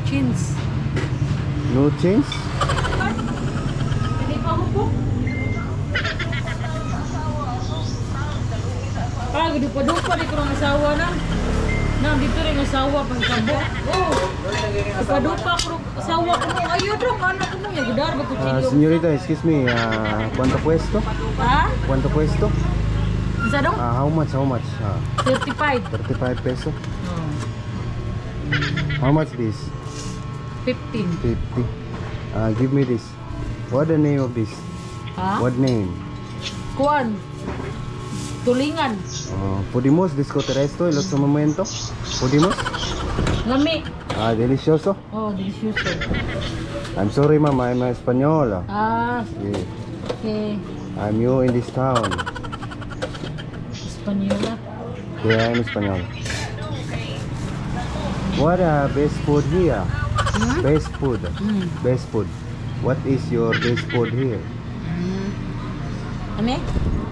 chins. No change? Hindi pa mo po. Dupa-dupa di ko ng asawa na. Dito rin asawa pang kabo. Oh. Dupa-dupa ko ng asawa ko mo. Ayaw dong, anak ko mo. Yagudar ba kuchilyo? Señorita, excuse me, ¿cuánto puesto? Ha? ¿Cuánto puesto? Isa dong? How much? 35. 35 peso. Oh. How much this? 15. 50. Give me this. What the name of this? Ha? What name? Kuan. Tulingan. Pudimos discutir esto en otro momento. Pudimos? Lami. Delicioso. Oh, delicioso. I'm sorry, ma'am. I'm Espanol. Ah, Yeah. okay. I'm new in this town. Espanyola. Yeah, I'm Espanol. What best food here? Hmm? Best food. Hmm. Best food. What is your best food here? Ano?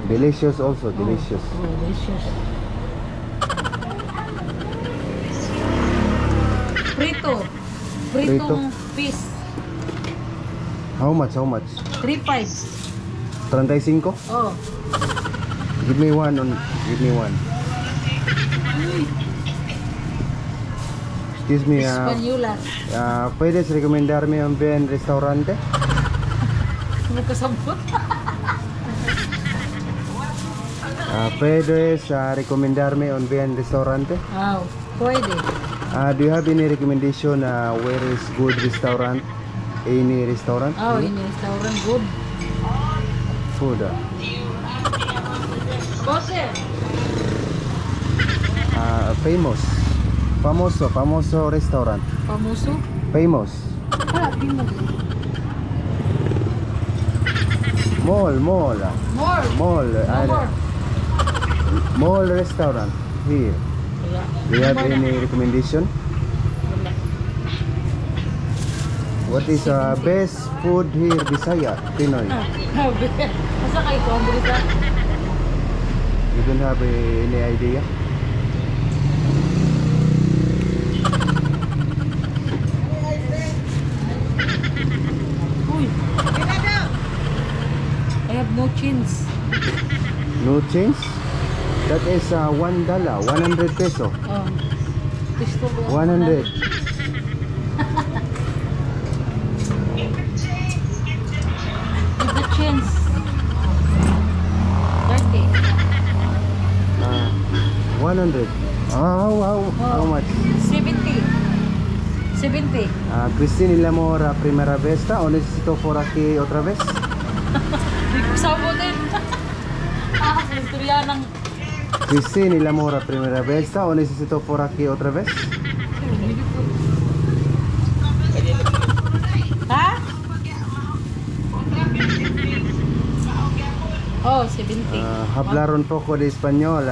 Delicious also. Delicious. Oh, delicious. Prito. Pritong fish. How much? 3.5. 35? Oh. Give me one. Give me one. Excuse me. Espanyola. ¿Puedes recomendarme un buen restaurante? Ano kasabot? ¿Puedes recomendarme un buen restaurante? Wow. Pwede. Do you have any recommendation where is good restaurant? Any restaurant? Oh, ini restaurant good. Food. Bote. Famoso restaurant. Pamuso. Famous. Ah, Pimus. Mall. More. More. Mall restaurant here. Wala. Do you have any recommendation? Wala. What is best food here Bisaya, Pinoy? Masa kayo ko, Andrita? You don't have any idea? Uy. I have no chins. No change? That is $1, 100 peso. Oh. Gusto ko. 100. Give the chins. 30. 100. How much? 70. 70. Cristina y la Mora primera vez o necesito por aquí otra vez? Hindi ko sabo din. Istorya ng... Cristina y la Mora primera vez o necesito por aquí otra vez? Ha? Oh, 70. Hablar un poco de español,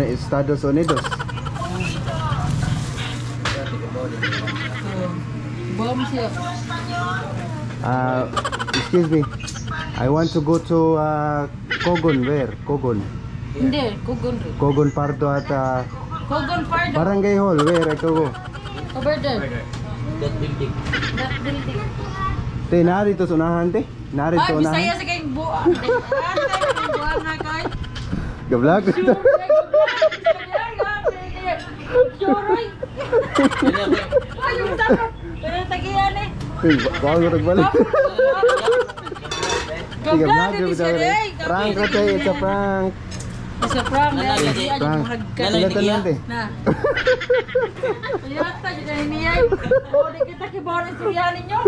Estados Unidos. Bom siya. Excuse me, I want to go to Cogon. Where? Cogon. Hindi, Kugon rin. Cogon Pardo at Kugon Pardo. Barangay Hall. Where I go? Over there. That building. Te, narito sa unahan, te. Narito Ay, unahan. Bisaya sa kayong buwan. Kayong buwan na kay. Gablag. Sure, ay, yung takot. Pero tagiyan eh. Bawal ko nagbalik. Sige, Gabla, vlog. hindi siya eh. Prank ka, te. It's a prank. Sa prank na yan. Hindi aja Prank. mahagkan. Ilatan lang, te. Na. Ayata, dyan na hiniyay. O, di kita kibawa ng istorya ninyo.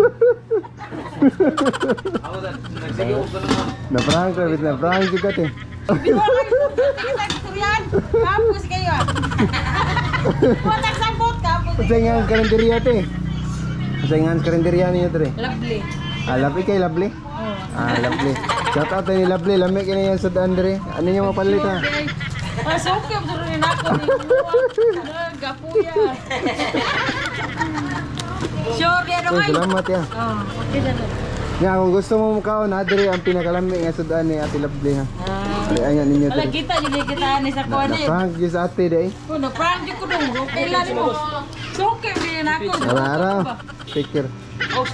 Na-prank ka, na-prank juga, te. Binuha kayo, di kita istoryan. Kapos kayo ah. Buwan nagsambot, kapos. Pasaingan kalenderya, te. Pasaingan kalenderya niyo, te. Lovely. Lovely kay Lovely. Oh. Lovely. Shout out ni Lovely. Lamig ka na yan sa Andre. Ano yung mapalit, ha? So okay, absurdo rin ako. Gapuya. Sure, di ano Uy, kayo? salamat, ya. Oh, okay na lang. Nga, kung gusto mo mukhaon, Andre, ang pinakalamig nga sa ni Ate Lovely, ha? Ari, ayan ninyo, Wala te. kita, yun kita ni sa kuwan eh. Na-prank yun sa ate, de. Oh, na-prank yun ko dong. Okay lang mo. So okay, yan ako. Araw-araw. Take care. Oh,